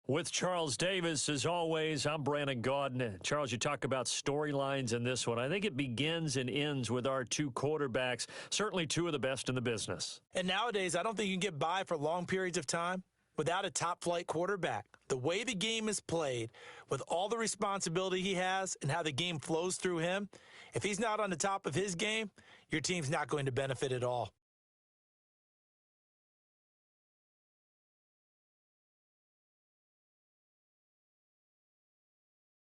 With Charles Davis, as always, I'm Brandon Gaudin. Charles, you talk about storylines in this one. I think it begins and ends with our two quarterbacks, certainly two of the best in the business. And nowadays, I don't think you can get by for long periods of time without a top-flight quarterback. The way the game is played, with all the responsibility he has and how the game flows through him, if he's not on the top of his game, your team's not going to benefit at all.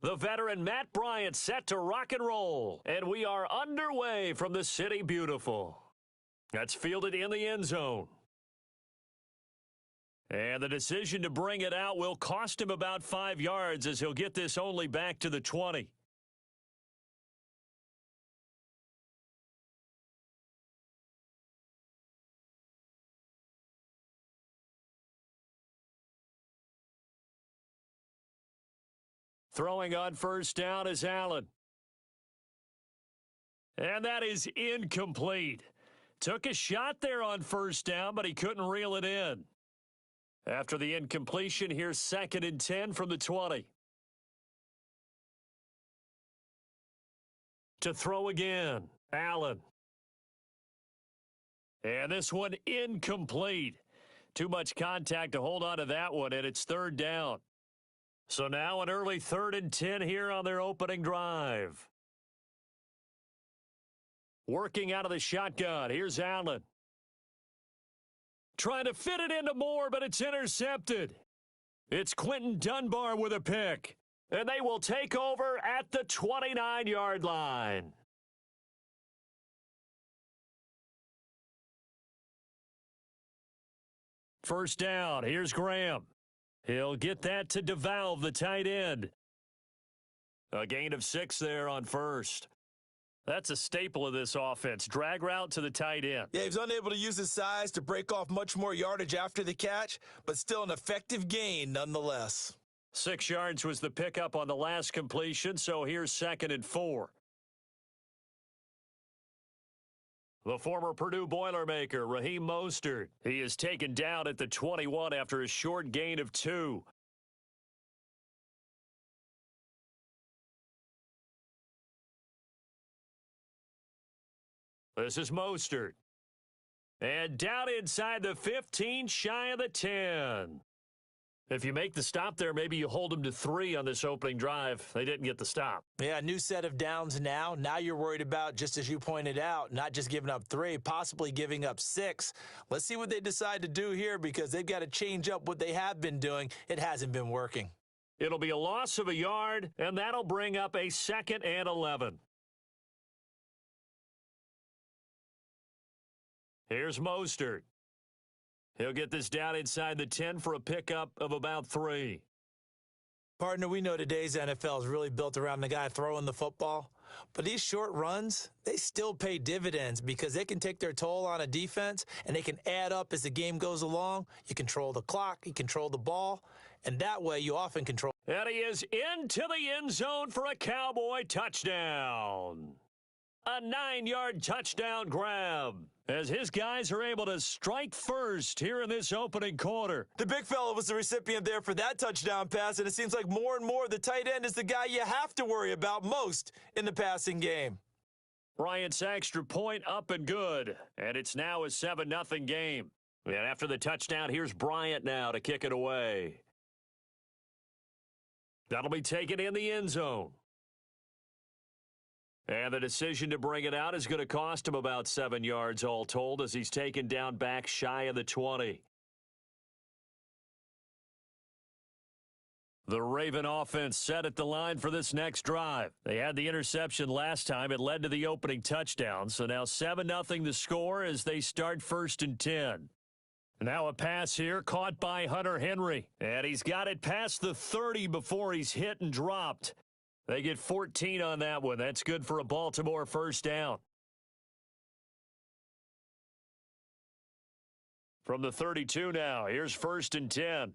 The veteran Matt Bryant set to rock and roll, and we are underway from the City Beautiful. That's fielded in the end zone. And the decision to bring it out will cost him about 5 yards as he'll get this only back to the 20. Throwing on first down is Allen. And that is incomplete. Took a shot there on first down, but he couldn't reel it in. After the incompletion, here's 2nd and 10 from the 20. To throw again, Allen. And this one incomplete. Too much contact to hold on to that one, and it's 3rd down. So now an early 3rd and 10 here on their opening drive. Working out of the shotgun. Here's Allen. Trying to fit it into Moore, but it's intercepted. It's Quentin Dunbar with a pick. And they will take over at the 29-yard line. First down. Here's Graham. He'll get that to DeValve, the tight end. A gain of 6 there on first. That's a staple of this offense. Drag route to the tight end. Yeah, he was unable to use his size to break off much more yardage after the catch, but still an effective gain nonetheless. 6 yards was the pickup on the last completion, so here's 2nd and 4. The former Purdue Boilermaker, Raheem Mostert. He is taken down at the 21 after a short gain of 2. This is Mostert. And down inside the 15, shy of the 10. If you make the stop there, maybe you hold them to 3 on this opening drive. They didn't get the stop. Yeah, new set of downs now. Now you're worried about, just as you pointed out, not just giving up 3, possibly giving up 6. Let's see what they decide to do here because they've got to change up what they have been doing. It hasn't been working. It'll be a loss of a yard, and that'll bring up a 2nd and 11. Here's Mostert. He'll get this down inside the 10 for a pickup of about 3. Partner, we know today's NFL is really built around the guy throwing the football. But these short runs, they still pay dividends because they can take their toll on a defense and they can add up as the game goes along. You control the clock, you control the ball, and that way you often control. And he is into the end zone for a Cowboy touchdown. A 9-yard touchdown grab as his guys are able to strike first here in this opening quarter. The big fella was the recipient there for that touchdown pass, and it seems like more and more the tight end is the guy you have to worry about most in the passing game. Bryant's extra point up and good, and it's now a 7-0 game. And after the touchdown, here's Bryant now to kick it away. That'll be taken in the end zone. And the decision to bring it out is going to cost him about 7 yards all told as he's taken down back shy of the 20. The Raven offense set at the line for this next drive. They had the interception last time. It led to the opening touchdown. So now 7-0 the score as they start 1st and 10. Now a pass here caught by Hunter Henry. And he's got it past the 30 before he's hit and dropped. They get 14 on that one. That's good for a Baltimore first down. From the 32 now, here's 1st and 10.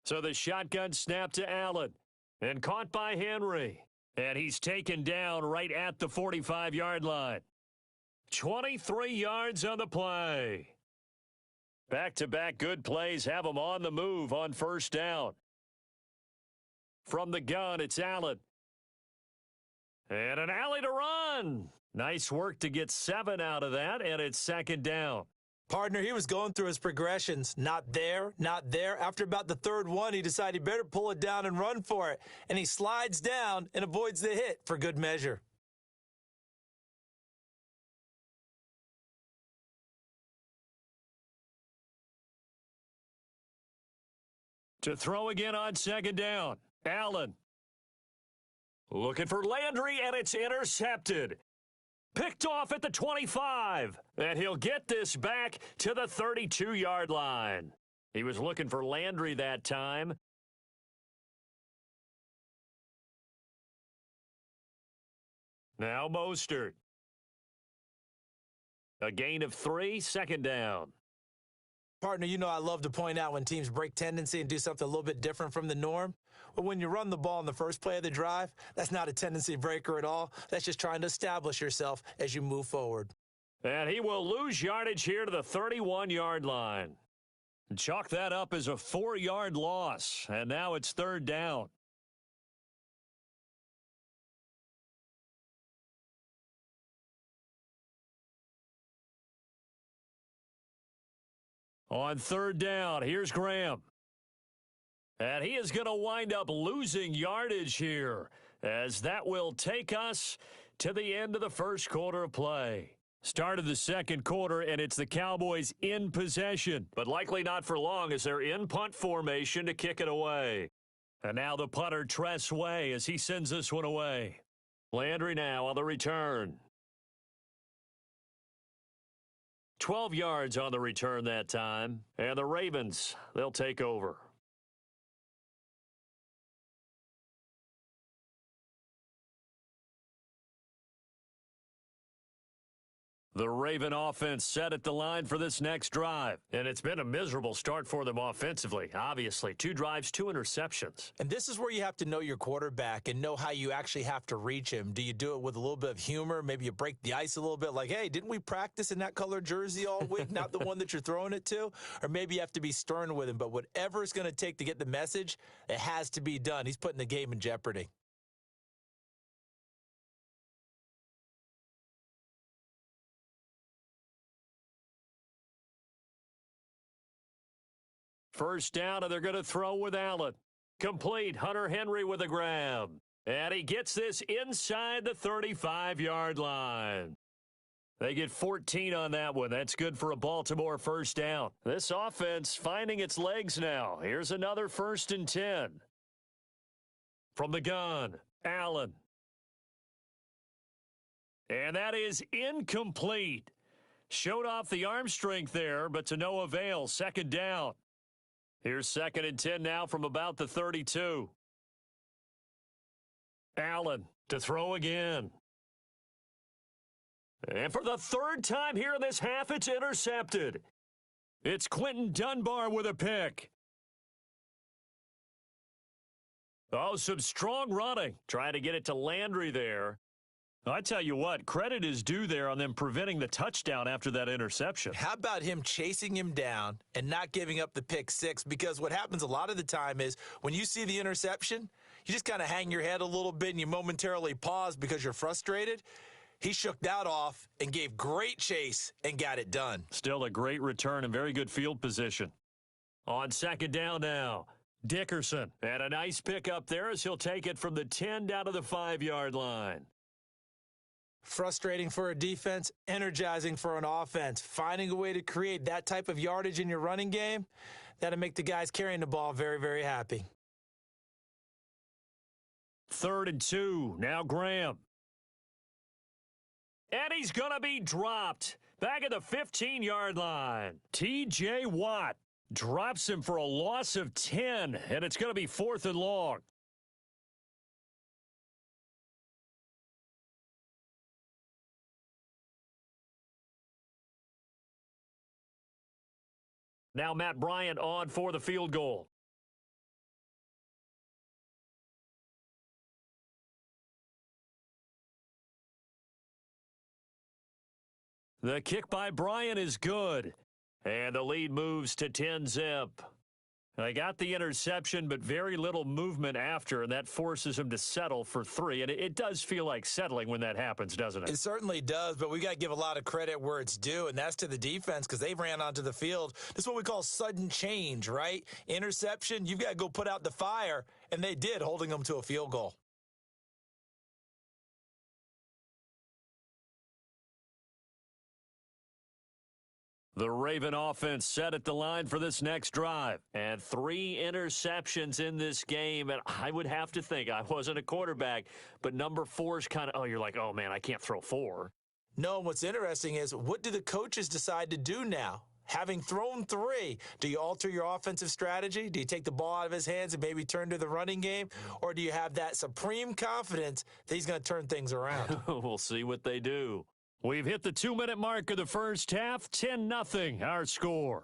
So the shotgun snap to Allen and caught by Henry. And he's taken down right at the 45-yard line. 23 yards on the play. Back-to-back good plays have them on the move on first down. From the gun, it's Allen. And an alley to run. Nice work to get 7 out of that, and it's second down. Partner, he was going through his progressions. Not there, not there. After about the third one, he decided he better pull it down and run for it. And he slides down and avoids the hit for good measure. To throw again on second down, Allen. Looking for Landry, and it's intercepted. Picked off at the 25, and he'll get this back to the 32-yard line. He was looking for Landry that time. Now Mostert. A gain of 3, second down. Partner, you know I love to point out when teams break tendency and do something a little bit different from the norm. But when you run the ball in the first play of the drive, that's not a tendency breaker at all. That's just trying to establish yourself as you move forward. And he will lose yardage here to the 31-yard line. Chalk that up as a 4-yard loss, and now it's third down. On third down, here's Graham. And he is going to wind up losing yardage here, as that will take us to the end of the first quarter of play. Start of the second quarter, and it's the Cowboys in possession, but likely not for long as they're in punt formation to kick it away. And now the punter, Tress Way, as he sends this one away. Landry now on the return. 12 yards on the return that time, and the Ravens, they'll take over. The Raven offense set at the line for this next drive. And it's been a miserable start for them offensively. Obviously, 2 drives, 2 interceptions. And this is where you have to know your quarterback and know how you actually have to reach him. Do you do it with a little bit of humor? Maybe you break the ice a little bit like, hey, didn't we practice in that color jersey all week, not the one that you're throwing it to? Or maybe you have to be stern with him. But whatever it's going to take to get the message, it has to be done. He's putting the game in jeopardy. First down, and they're going to throw with Allen. Complete. Hunter Henry with a grab. And he gets this inside the 35-yard line. They get 14 on that one. That's good for a Baltimore first down. This offense finding its legs now. Here's another 1st and 10. From the gun, Allen. And that is incomplete. Showed off the arm strength there, but to no avail. Second down. Here's 2nd and 10 now from about the 32. Allen to throw again. And for the 3rd time here in this half, it's intercepted. It's Quentin Dunbar with a pick. Oh, some strong running. Trying to get it to Landry there. I tell you what, credit is due there on them preventing the touchdown after that interception. How about him chasing him down and not giving up the pick 6? Because what happens a lot of the time is when you see the interception, you just kind of hang your head a little bit and you momentarily pause because you're frustrated. He shook that off and gave great chase and got it done. Still a great return and very good field position. On second down now, Dickerson. And a nice pickup there as he'll take it from the 10 down to the 5-yard line. Frustrating for a defense, energizing for an offense. Finding a way to create that type of yardage in your running game, that'll make the guys carrying the ball very, very happy. 3rd and 2, now Graham. And he's going to be dropped back at the 15-yard line. T.J. Watt drops him for a loss of 10, and it's going to be 4th and long. Now Matt Bryant on for the field goal. The kick by Bryant is good. And the lead moves to 10-zip. They got the interception, but very little movement after, and that forces him to settle for 3. And it does feel like settling when that happens, doesn't it? It certainly does, but we got to give a lot of credit where it's due, and that's to the defense because they ran onto the field. This is what we call sudden change, right? Interception, you've got to go put out the fire, and they did, holding them to a field goal. The Raven offense set at the line for this next drive. And 3 interceptions in this game. And I would have to think, I wasn't a quarterback, but number 4 is kind of, you're like, oh, man, I can't throw 4. No, what's interesting is what do the coaches decide to do now? Having thrown 3, do you alter your offensive strategy? Do you take the ball out of his hands and maybe turn to the running game? Or do you have that supreme confidence that he's going to turn things around? We'll see what they do. We've hit the 2-minute mark of the first half, 10-0 our score.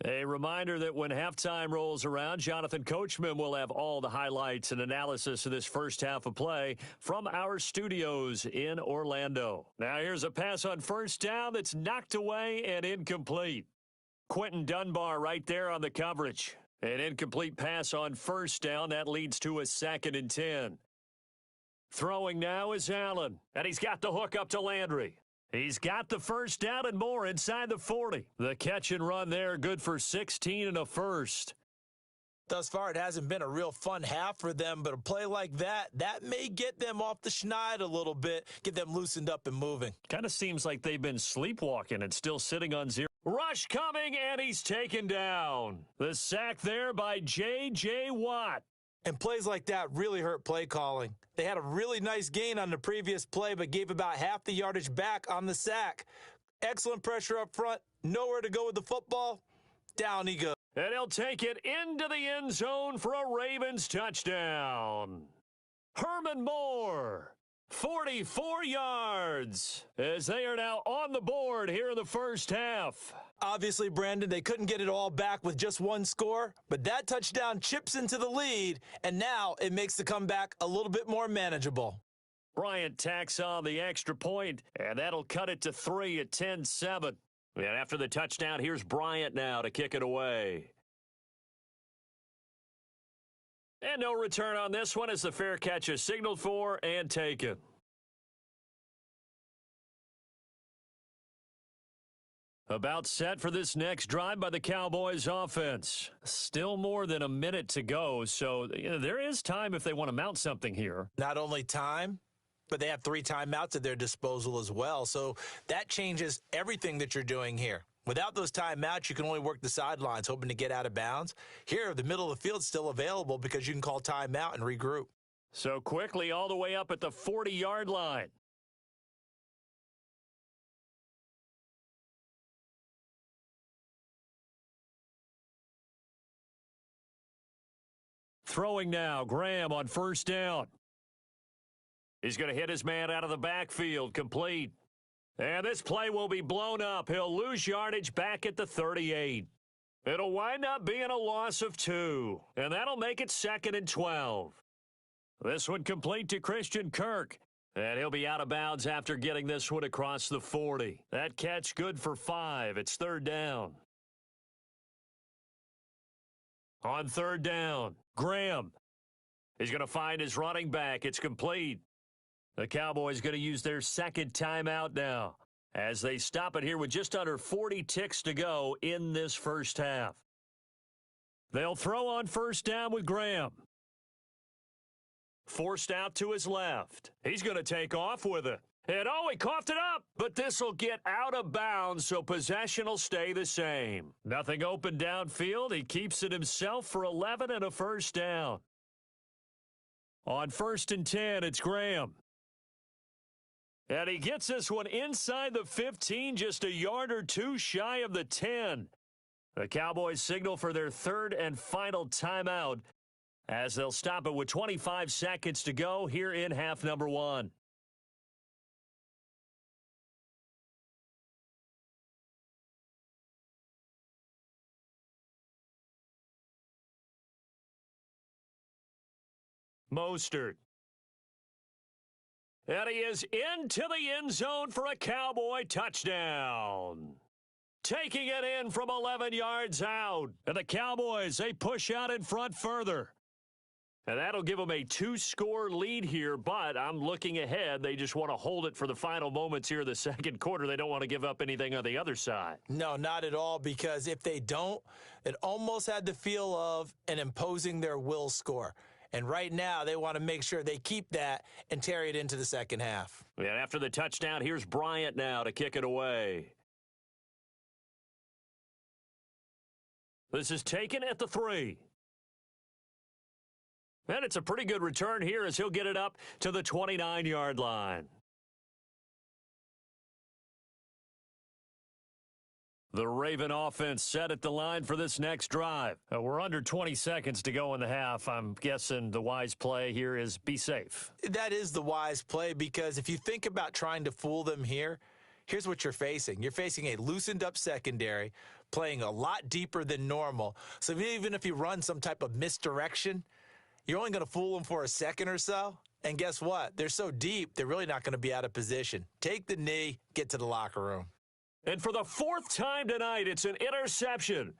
A reminder that when halftime rolls around, Jonathan Coachman will have all the highlights and analysis of this first half of play from our studios in Orlando. Now here's a pass on first down that's knocked away and incomplete. Quentin Dunbar right there on the coverage. An incomplete pass on first down. That leads to a 2nd and 10. Throwing now is Allen, and he's got the hook up to Landry. He's got the first down and more inside the 40. The catch and run there, good for 16 and a first. Thus far, it hasn't been a real fun half for them, but a play like that may get them off the schneid a little bit, get them loosened up and moving. Kind of seems like they've been sleepwalking and still sitting on 0. Rush coming, and he's taken down. The sack there by J.J. Watt. And plays like that really hurt play calling. They had a really nice gain on the previous play, but gave about half the yardage back on the sack. Excellent pressure up front. Nowhere to go with the football. Down he goes. And he'll take it into the end zone for a Ravens touchdown. Herman Moore, 44 yards, as they are now on the board here in the first half. Obviously, Brandon, they couldn't get it all back with just one score, but that touchdown chips into the lead, and now it makes the comeback a little bit more manageable. Bryant tacks on the extra point, and that'll cut it to 3 at 10-7. And after the touchdown, here's Bryant now to kick it away. And no return on this one as the fair catch is signaled for and taken. About set for this next drive by the Cowboys offense. Still more than a minute to go, so there is time if they want to mount something here. Not only time, but they have 3 timeouts at their disposal as well, so that changes everything that you're doing here. Without those timeouts, you can only work the sidelines, hoping to get out of bounds. Here, the middle of the field's still available because you can call timeout and regroup. So quickly all the way up at the 40-yard line. Throwing now, Graham on first down. He's going to hit his man out of the backfield, complete. And this play will be blown up. He'll lose yardage back at the 38. It'll wind up being a loss of 2, and that'll make it 2nd and 12. This one complete to Christian Kirk, and he'll be out of bounds after getting this one across the 40. That catch good for 5. It's 3rd down. On 3rd down, Graham. He's going to find his running back. It's complete. The Cowboys going to use their 2nd timeout now as they stop it here with just under 40 ticks to go in this first half. They'll throw on first down with Graham. Forced out to his left. He's going to take off with it. And he coughed it up, but this will get out of bounds, so possession will stay the same. Nothing open downfield. He keeps it himself for 11 and a first down. On 1st and 10, it's Graham. And he gets this one inside the 15, just a yard or 2 shy of the 10. The Cowboys signal for their 3rd and final timeout as they'll stop it with 25 seconds to go here in half number 1. Mostert. And he is into the end zone for a Cowboy touchdown. taking it in from 11 yards out. And the Cowboys, they push out in front further. And that'll give them a 2-score lead here, but I'm looking ahead. They just want to hold it for the final moments here in the second quarter. They don't want to give up anything on the other side. No, not at all, because if they don't, it almost had the feel of an imposing their will score. And right now, they want to make sure they keep that and carry it into the second half. And after the touchdown, here's Bryant now to kick it away. This is taken at the 3. And it's a pretty good return here as he'll get it up to the 29-yard line. The Raven offense set at the line for this next drive. We're under 20 seconds to go in the half. I'm guessing the wise play here is be safe. That is the wise play, because if you think about trying to fool them here, here's what you're facing. You're facing a loosened up secondary, playing a lot deeper than normal. So even if you run some type of misdirection, you're only going to fool them for a second or so. And guess what? They're so deep, they're really not going to be out of position. Take the knee, get to the locker room. And for the 4th time tonight, it's an interception.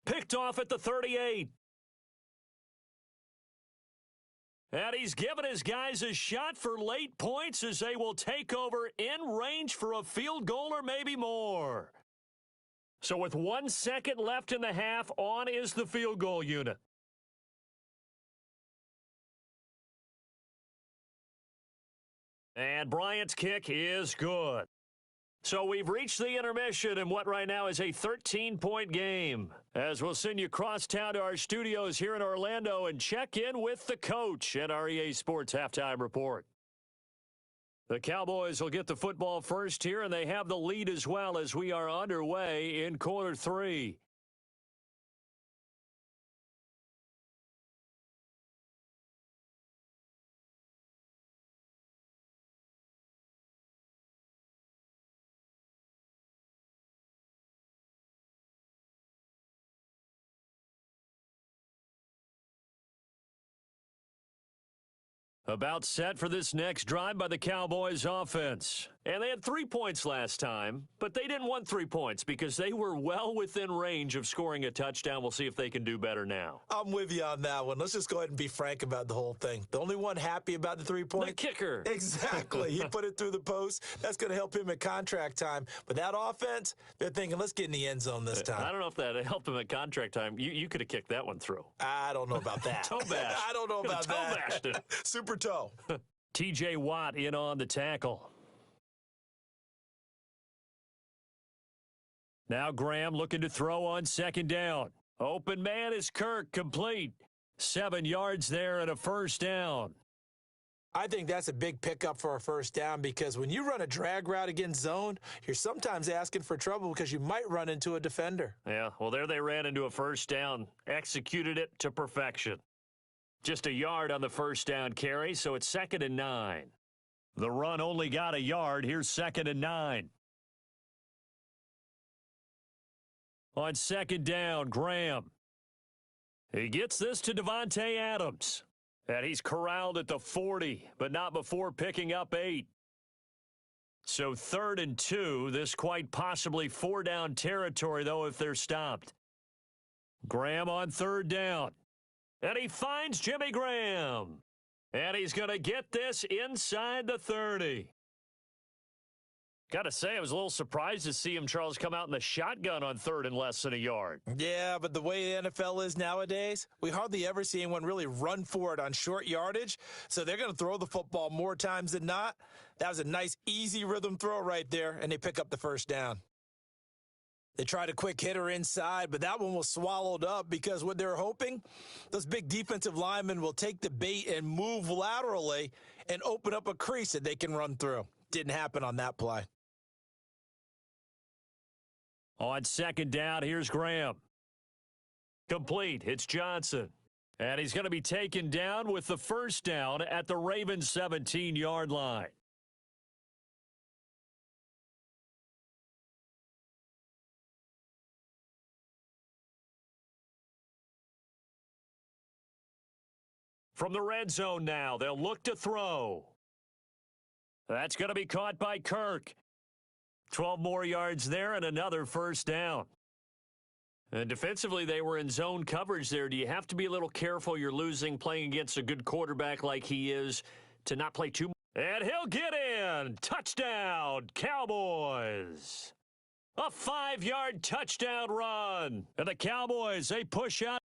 Picked off at the 38. And he's given his guys a shot for late points as they will take over in range for a field goal or maybe more. So with 1 second left in the half, on is the field goal unit. And Bryant's kick is good. So we've reached the intermission in what right now is a 13-point game. As we'll send you crosstown to our studios here in Orlando and check in with the coach at our EA Sports Halftime Report. The Cowboys will get the football first here, and they have the lead as well as we are underway in quarter 3. About set for this next drive by the Cowboys offense. And they had 3 points last time, but they didn't want 3 points because they were well within range of scoring a touchdown. We'll see if they can do better now. I'm with you on that one. Let's just go ahead and be frank about the whole thing. The only one happy about the 3 points? The kicker. Exactly. He put it through the post. That's going to help him at contract time. But that offense, they're thinking, let's get in the end zone this time. I don't know if that helped him at contract time. You could have kicked that one through. I don't know about that. Toe bash. I don't know about that. Toe bashed it. Super toe. T.J. Watt in on the tackle. Now Graham looking to throw on second down. Open man is Kirk, complete. 7 yards there and a first down. I think that's a big pickup for a first down, because when you run a drag route against zone, you're sometimes asking for trouble because you might run into a defender. Yeah, well, there they ran into a first down. Executed it to perfection. Just a yard on the first down carry, so it's 2nd and 9. The run only got a yard. Here's 2nd and 9. On second down, Graham. He gets this to Devontae Adams. And he's corralled at the 40, but not before picking up 8. So 3rd and 2, this quite possibly 4-down territory, though, if they're stopped. Graham on 3rd down. And he finds Jimmy Graham. And he's going to get this inside the 30. Got to say, I was a little surprised to see him, Charles, come out in the shotgun on 3rd and less than a yard. Yeah, but the way the NFL is nowadays, we hardly ever see anyone really run for it on short yardage. So they're going to throw the football more times than not. That was a nice, easy rhythm throw right there, and they pick up the first down. They tried a quick hitter inside, but that one was swallowed up because what they're hoping, those big defensive linemen will take the bait and move laterally and open up a crease that they can run through. Didn't happen on that play. On second down, here's Graham. Complete. It's Johnson. And he's going to be taken down with the first down at the Ravens' 17-yard line. From the red zone now, they'll look to throw. That's going to be caught by Kirk. 12 more yards there and another first down. And defensively, they were in zone coverage there. Do you have to be a little careful? You're losing playing against a good quarterback like he is to not play too much. And he'll get in. Touchdown, Cowboys. A 5-yard touchdown run. And the Cowboys, they push out